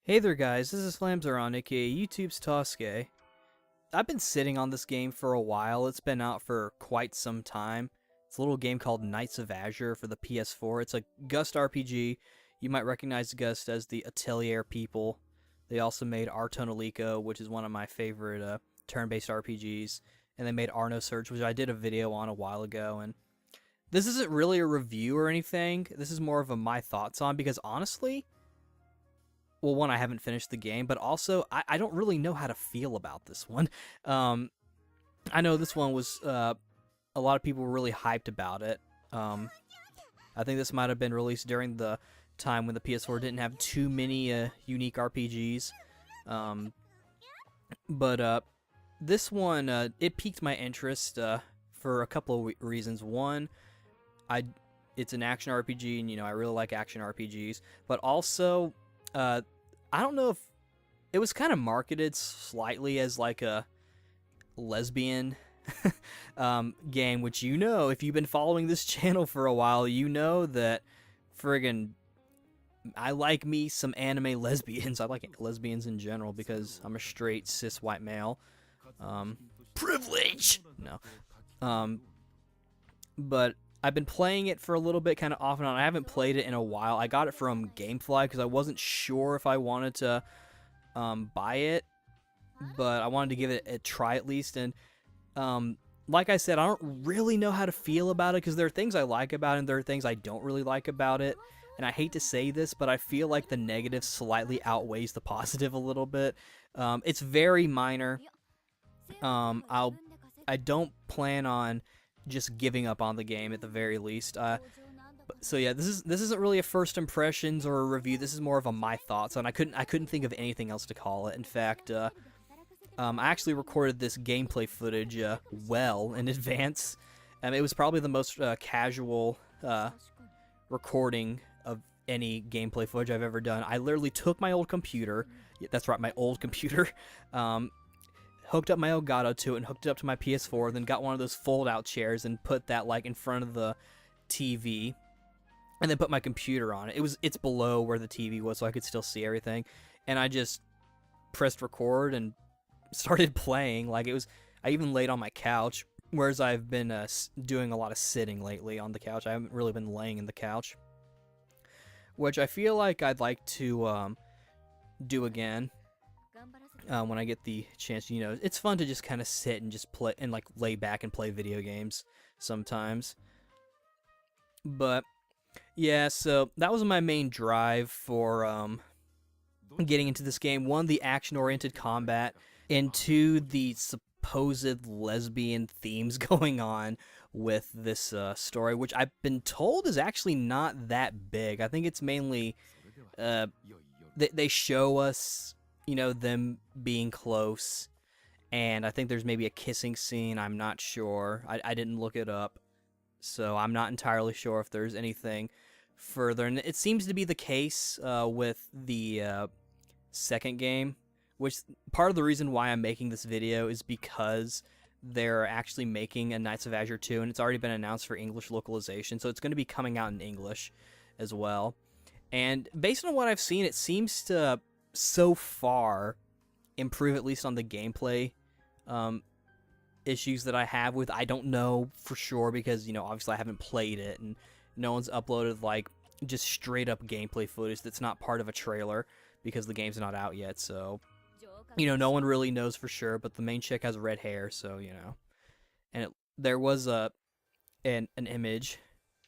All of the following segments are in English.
Hey there guys, this is Flamzeron, aka YouTube's Tasuke. I've been sitting on this game for a while. It's been out for quite some time. It's a little game called Knights of Azure for the PS4. It's a GUST RPG. You might recognize GUST as the Atelier people. They also made Artonelico, which is one of my favorite turn-based RPGs. And they made Arno Surge, which I did a video on a while ago. And this isn't really a review or anything. This is more of a my thoughts on, because honestly, well, one, I haven't finished the game, but also I don't really know how to feel about this one. I know this one was a lot of people were really hyped about it. I think this might have been released during the time when the PS4 didn't have too many unique RPGs. But this one it piqued my interest for a couple of reasons. One, it's an action RPG, and I really like action RPGs, but also I don't know if it was kind of marketed slightly as like a lesbian game, which if you've been following this channel for a while, you know that friggin' I like me some anime lesbians. I like lesbians in general because I'm a straight cis white male. Privilege! No. But I've been playing it for a little bit, kind of off and on. I haven't played it in a while. I got it from GameFly because I wasn't sure if I wanted to buy it, but I wanted to give it a try at least. And like I said, I don't really know how to feel about it because there are things I like about it and there are things I don't really like about it. And I hate to say this, but I feel like the negative slightly outweighs the positive a little bit. It's very minor. I don't plan on just giving up on the game at the very least. So yeah, this isn't really a first impressions or a review. This is more of a my thoughts, and I couldn't think of anything else to call it. In fact, I actually recorded this gameplay footage well in advance. It was probably the most casual recording of any gameplay footage I've ever done. I literally took my old computer. Yeah, that's right, my old computer. Hooked up my Elgato to it and hooked it up to my PS4, then got one of those fold-out chairs and put that like in front of the TV, and then put my computer on it. It's below where the TV was, so I could still see everything, and I just pressed record and started playing. Like I even laid on my couch, whereas I've been doing a lot of sitting lately on the couch. I haven't really been laying in the couch, which I feel like I'd like to do again. When I get the chance, it's fun to just kind of sit and just play and like lay back and play video games sometimes. But yeah, so that was my main drive for getting into this game. One, the action-oriented combat, and two, the supposed lesbian themes going on with this story, which I've been told is actually not that big. I think it's mainly they show us them being close, and I think there's maybe a kissing scene. I'm not sure. I didn't look it up, so I'm not entirely sure if there's anything further. And it seems to be the case with the second game, which part of the reason why I'm making this video is because they're actually making a Knights of Azure 2, and it's already been announced for English localization, so it's going to be coming out in English as well. And based on what I've seen, it seems to so far improve at least on the gameplay issues that I have with. I don't know for sure because obviously I haven't played it, and no one's uploaded like just straight up gameplay footage that's not part of a trailer because the game's not out yet. So no one really knows for sure, but the main chick has red hair, so and there was an image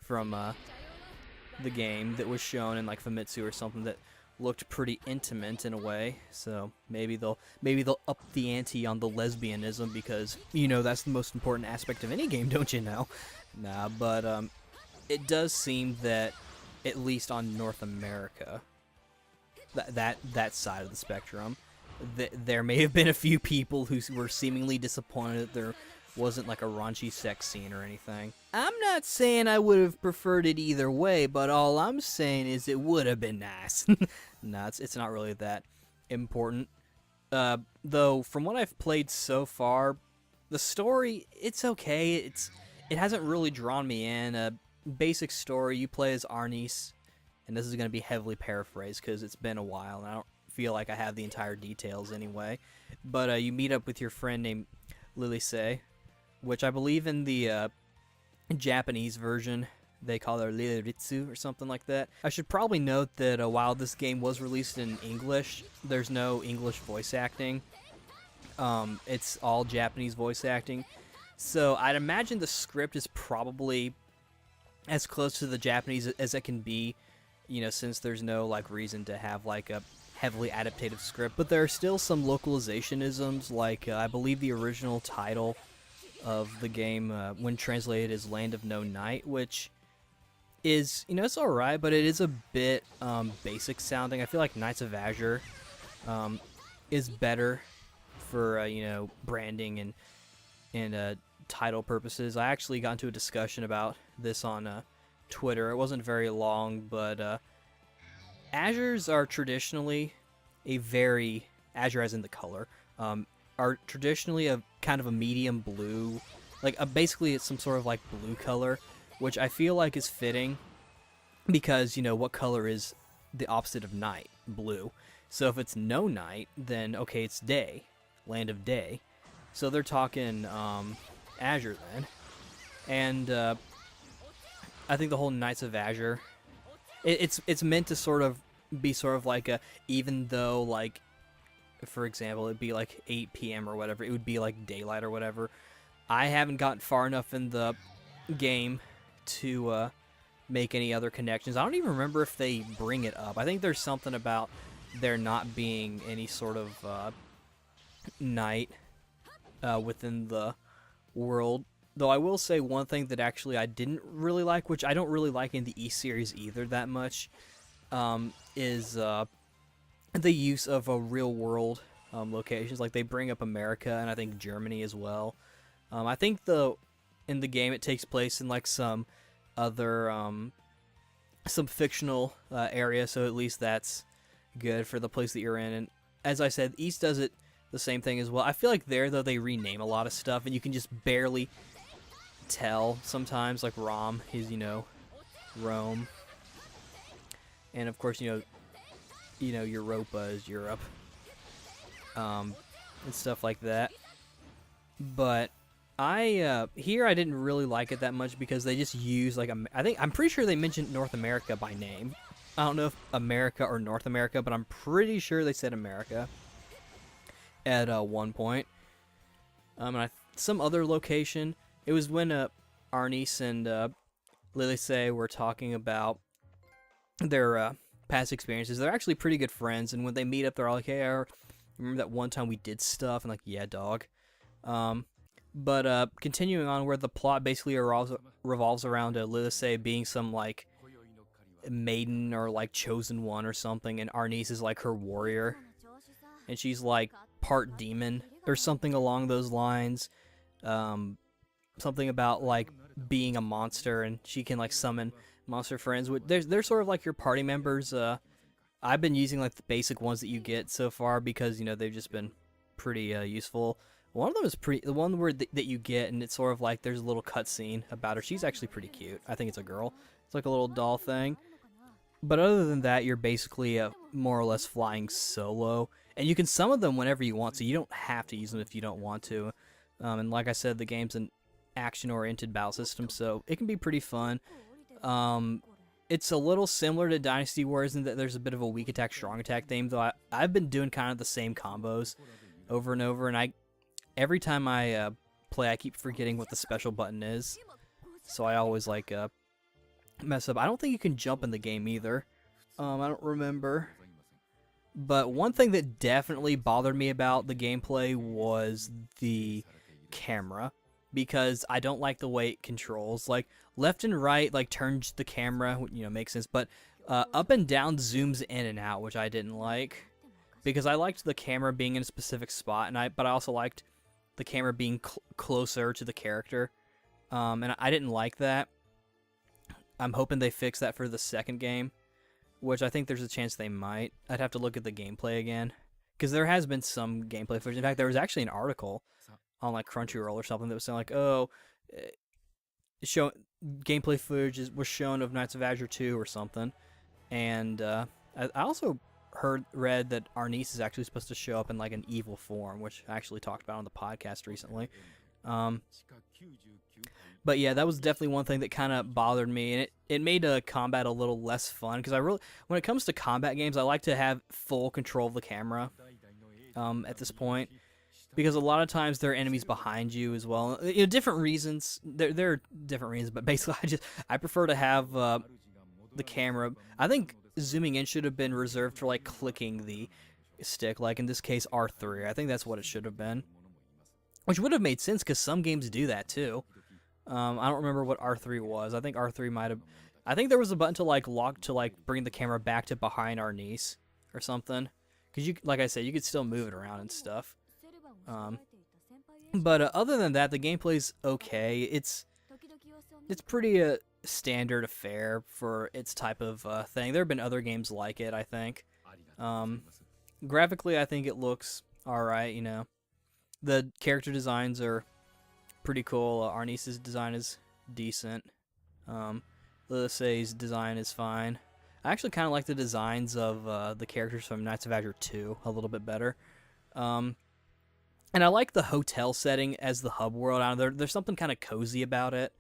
from the game that was shown in like Famitsu or something that looked pretty intimate in a way, so maybe they'll up the ante on the lesbianism because that's the most important aspect of any game, don't you know? Nah, but it does seem that at least on North America, that side of the spectrum, there may have been a few people who were seemingly disappointed that there wasn't like a raunchy sex scene or anything. I'm not saying I would have preferred it either way, but all I'm saying is it would have been nice. Nah, it's not really that important. Though, from what I've played so far, the story, it's okay. It hasn't really drawn me in. Basic story, you play as Arnis, and this is going to be heavily paraphrased because it's been a while, and I don't feel like I have the entire details anyway. But you meet up with your friend named Lilise, which I believe in the Japanese version they call her Liritsu or something like that. I should probably note that while this game was released in English, there's no English voice acting. It's all Japanese voice acting. So I'd imagine the script is probably as close to the Japanese as it can be, you know, since there's no like reason to have like a heavily adaptative script. But there are still some localizationisms, like I believe the original title of the game, when translated, is Land of No Night, which is, you know, it's alright, but it is a bit basic sounding. I feel like Knights of Azure is better for, you know, branding and title purposes. I actually got into a discussion about this on Twitter. It wasn't very long, but Azures are traditionally Azure as in the color, are traditionally a kind of a medium blue, like basically it's some sort of like blue color, which I feel like is fitting because, you know, what color is the opposite of night? Blue. So if it's no night, then okay, it's day, Land of Day. So they're talking Azure then. And I think the whole Knights of Azure, it's meant to sort of be sort of like a, even though like, for example, it'd be like 8 p.m. or whatever, it would be like daylight or whatever. I haven't gotten far enough in the game to make any other connections. I don't even remember if they bring it up. I think there's something about there not being any sort of night within the world. Though I will say one thing that actually I didn't really like, which I don't really like in the E-series either that much, is the use of real world locations. Like they bring up America and I think Germany as well. I think in the game it takes place in like some other some fictional area, so at least that's good for the place that you're in. And as I said, East does it the same thing as well. I feel like there though they rename a lot of stuff and you can just barely tell sometimes. Like Rom is, you know, Rome, and of course, you know Europa is Europe, and stuff like that. But here I didn't really like it that much because they just use like I'm pretty sure they mentioned North America by name. I don't know if America or North America, but I'm pretty sure they said America at one point. And some other location. It was when Arnis and Lilise were talking about their past experiences. They're actually pretty good friends, and when they meet up, they're all like, "Hey, I remember that one time we did stuff," and like, "Yeah, dog." But continuing on, where the plot basically revolves around Lilise being some like maiden or like chosen one or something, and Arnis is like her warrior, and she's like part demon or something along those lines. Something about like being a monster, and she can like summon monster friends. They're sort of like your party members. I've been using like the basic ones that you get so far because, you know, they've just been pretty useful. One of them is the one that you get, and it's sort of like there's a little cutscene about her. She's actually pretty cute. I think it's a girl. It's like a little doll thing. But other than that, you're basically more or less flying solo, and you can summon them whenever you want, so you don't have to use them if you don't want to. And like I said, the game's an action-oriented battle system, so it can be pretty fun. It's a little similar to Dynasty Wars in that there's a bit of a weak attack, strong attack theme, though I've been doing kind of the same combos over and over, and every time I play, I keep forgetting what the special button is, so I always like mess up. I don't think you can jump in the game either. I don't remember. But one thing that definitely bothered me about the gameplay was the camera, because I don't like the way it controls. Like left and right like turns the camera, you know, makes sense, but up and down zooms in and out, which I didn't like, because I liked the camera being in a specific spot, but I also liked the camera being closer to the character, and I didn't like that. I'm hoping they fix that for the second game, which I think there's a chance they might. I'd have to look at the gameplay again, because there has been some gameplay footage. In fact, there was actually an article on like Crunchyroll or something that was saying like, oh, gameplay footage was shown of Knights of Azure 2 or something. And I also read that our niece is actually supposed to show up in like an evil form, which I actually talked about on the podcast recently. Um, but yeah, that was definitely one thing that kind of bothered me, and it made combat a little less fun because when it comes to combat games, I like to have full control of the camera. At this point, because a lot of times there are enemies behind you as well. You know, different reasons. There are different reasons, but basically, I prefer to have the camera. I think zooming in should have been reserved for like clicking the stick, like in this case R3. I think that's what it should have been, which would have made sense because some games do that too. I don't remember what R3 was. I think R3 might have. I think there was a button to like lock to like bring the camera back to behind our niece or something. Because like I said, you could still move it around and stuff. But other than that, the gameplay's okay. It's pretty standard affair for its type of thing. There have been other games like it, I think. Graphically, I think it looks alright, you know. The character designs are pretty cool. Arnice's design is decent. Lilith's design is fine. I actually kind of like the designs of the characters from Knights of Azure 2 a little bit better. And I like the hotel setting as the hub world. I don't know, there's something kind of cozy about it.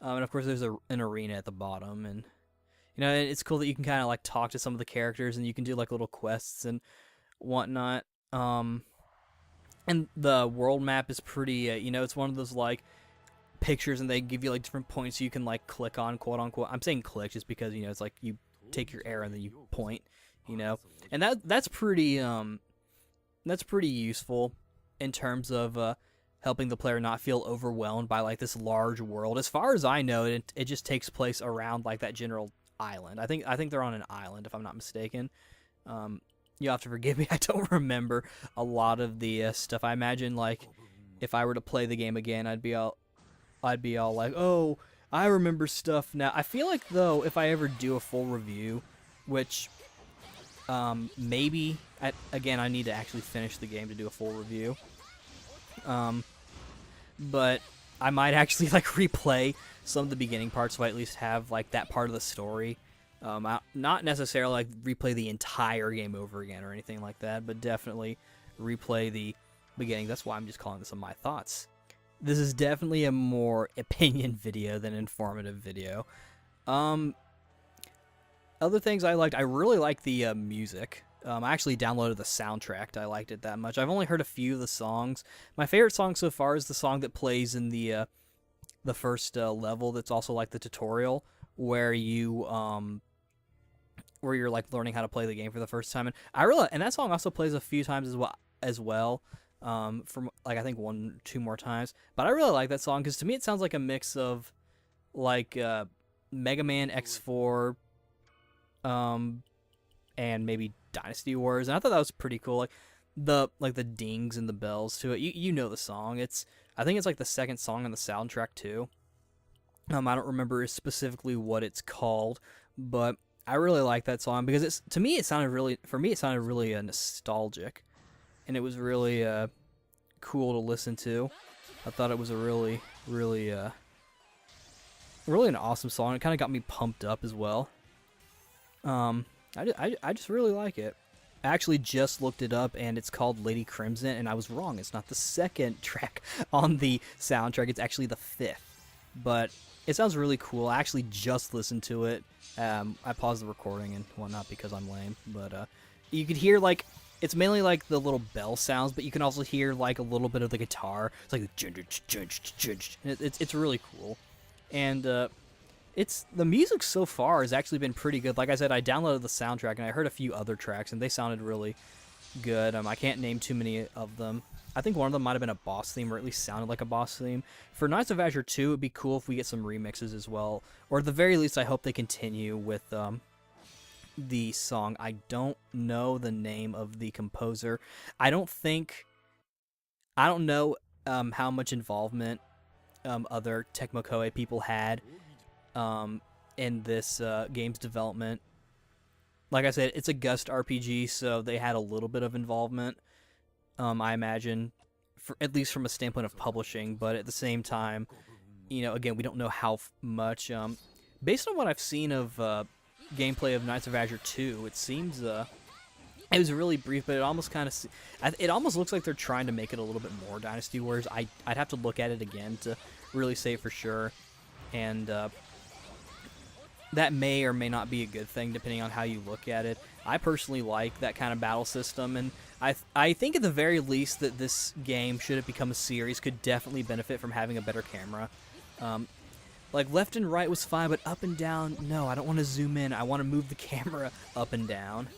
And of course, there's an arena at the bottom. And, you know, it's cool that you can kind of like talk to some of the characters and you can do like little quests and whatnot. And the world map is pretty, you know, it's one of those like pictures and they give you like different points you can like click on, quote unquote. I'm saying click just because, you know, it's like you take your arrow and then you point, you know, and that's pretty useful in terms of helping the player not feel overwhelmed by like this large world. As far as I know, it just takes place around like that general island. I think they're on an island if I'm not mistaken. You have to forgive me, I don't remember a lot of the stuff. I imagine like if I were to play the game again, I'd be all like, oh, I remember stuff now. I feel like, though, if I ever do a full review, which maybe, again, I need to actually finish the game to do a full review. But I might actually, like, replay some of the beginning parts so I at least have, like, that part of the story. Not necessarily, like, replay the entire game over again or anything like that, but definitely replay the beginning. That's why I'm just calling this My Thoughts. This is definitely a more opinion video than informative video. Other things I liked, I really liked the music. I actually downloaded the soundtrack. I liked it that much. I've only heard a few of the songs. My favorite song so far is the song that plays in the first level. That's also like the tutorial where you're like learning how to play the game for the first time. And that song also plays a few times as well. From like I think 1 or 2 more times, but I really like that song because to me it sounds like a mix of like Mega Man X4 and maybe Dynasty Wars, and I thought that was pretty cool. Like the dings and the bells to it. You know the song. I think it's like the second song on the soundtrack too. I don't remember specifically what it's called, but I really like that song because to me it sounded really nostalgic. And it was really cool to listen to. I thought it was a really an awesome song. It kind of got me pumped up as well. I just really like it. I actually just looked it up, and it's called Lady Crimson, and I was wrong. It's not the second track on the soundtrack. It's actually the 5th. But it sounds really cool. I actually just listened to it. I paused the recording and whatnot because I'm lame. But you could hear like... It's mainly like the little bell sounds, but you can also hear like a little bit of the guitar. It's like it's really cool, and the music so far has actually been pretty good. Like I said, I downloaded the soundtrack and I heard a few other tracks, and they sounded really good. I can't name too many of them. I think one of them might have been a boss theme, or at least sounded like a boss theme. For Knights of Azure 2, it'd be cool if we get some remixes as well, or at the very least, I hope they continue with the song. I don't know the name of the composer. I don't know how much involvement other Tecmo Koei people had in this game's development. Like I said, it's a GUST RPG, so they had a little bit of involvement, I imagine, at least from a standpoint of publishing, but at the same time, you know, again, we don't know how much. Based on what I've seen of gameplay of Knights of Azure 2, it seems It was really brief, but it almost kind of, it almost looks like they're trying to make it a little bit more Dynasty Warriors. I'd have to look at it again to really say for sure, and that may or may not be a good thing depending on how you look at it. I personally like that kind of battle system, and I think at the very least that this game, should it become a series, could definitely benefit from having a better camera. Like left and right was fine, but up and down, no, I don't want to zoom in. I want to move the camera up and down.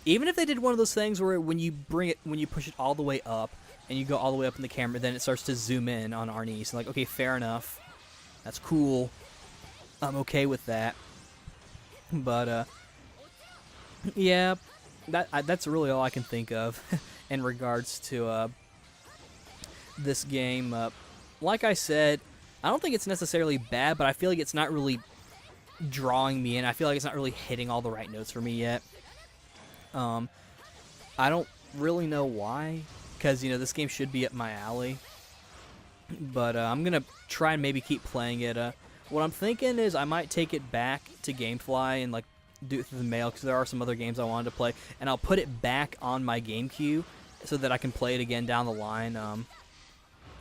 Even if they did one of those things where when you push it all the way up and you go all the way up in the camera, then it starts to zoom in on Arnice. Like, okay, fair enough. That's cool. I'm okay with that. But, yeah, that's really all I can think of in regards to, this game. Like I said, I don't think it's necessarily bad, but I feel like it's not really drawing me in. I feel like it's not really hitting all the right notes for me yet. I don't really know why, because, you know, this game should be up my alley. But, I'm gonna try and maybe keep playing it. What I'm thinking is I might take it back to GameFly and, like, do it through the mail, because there are some other games I wanted to play, and I'll put it back on my GameCube so that I can play it again down the line.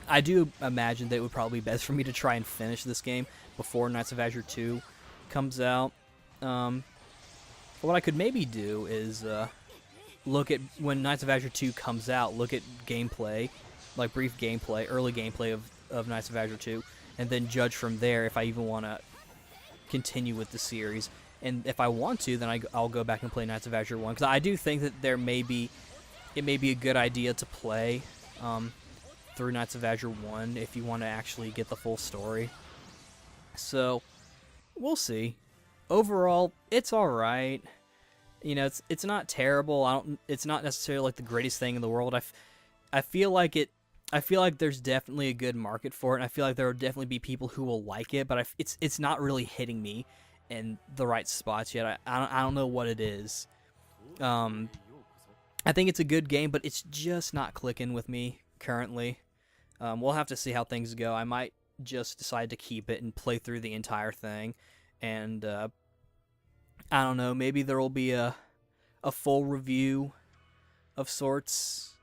I do imagine that it would probably be best for me to try and finish this game before Knights of Azure 2 comes out. What I could maybe do is look at, when Knights of Azure 2 comes out, look at gameplay, like brief gameplay, early gameplay of Knights of Azure 2, and then judge from there if I even want to continue with the series. And if I want to, then I'll go back and play Knights of Azure 1, because I do think that it may be a good idea to play through Knights of Azure 1 if you want to actually get the full story. So, we'll see. Overall, it's alright. You know, it's not terrible. It's not necessarily like the greatest thing in the world. I feel like there's definitely a good market for it, and I feel like there will definitely be people who will like it, but it's not really hitting me in the right spots yet. I don't know what it is. I think it's a good game, but it's just not clicking with me currently. We'll have to see how things go. I might just decide to keep it and play through the entire thing, and I don't know, maybe there will be a full review of sorts,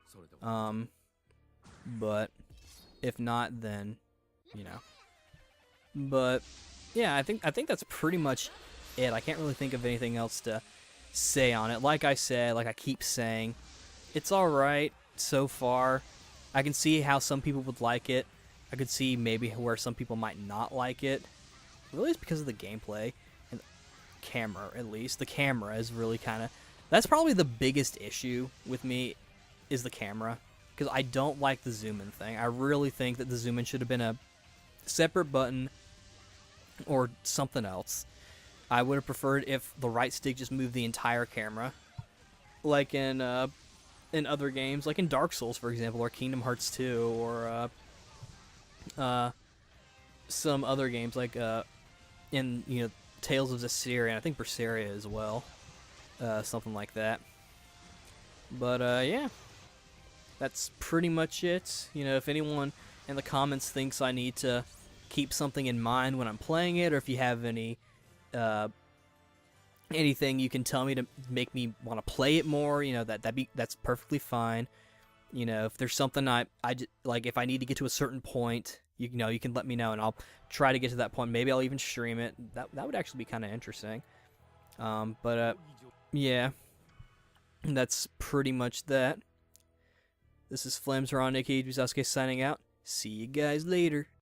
but if not, then, you know. But yeah, I think that's pretty much it. I can't really think of anything else to say on it. Like I said, like I keep saying, it's alright so far. I can see how some people would like it. I could see maybe where some people might not like it. Really, it's because of the gameplay and the camera, at least. The camera is really kind of... That's probably the biggest issue with me, is the camera. Because I don't like the zoom-in thing. I really think that the zoom-in should have been a separate button or something else. I would have preferred if the right stick just moved the entire camera. Like in other games, like in Dark Souls, for example, or Kingdom Hearts 2, or some other games like in, you know, Tales of Zestiria, and I think Berseria as well, something like that. But yeah, that's pretty much it. You know, if anyone in the comments thinks I need to keep something in mind when I'm playing it, or if you have any anything you can tell me to make me want to play it more, you know, that's perfectly fine. You know, if there's something I like, if I need to get to a certain point, you know, you can let me know, and I'll try to get to that point. Maybe I'll even stream it. That would actually be kind of interesting. But yeah, that's pretty much that. This is Flamesronic Tasuke signing out. See you guys later.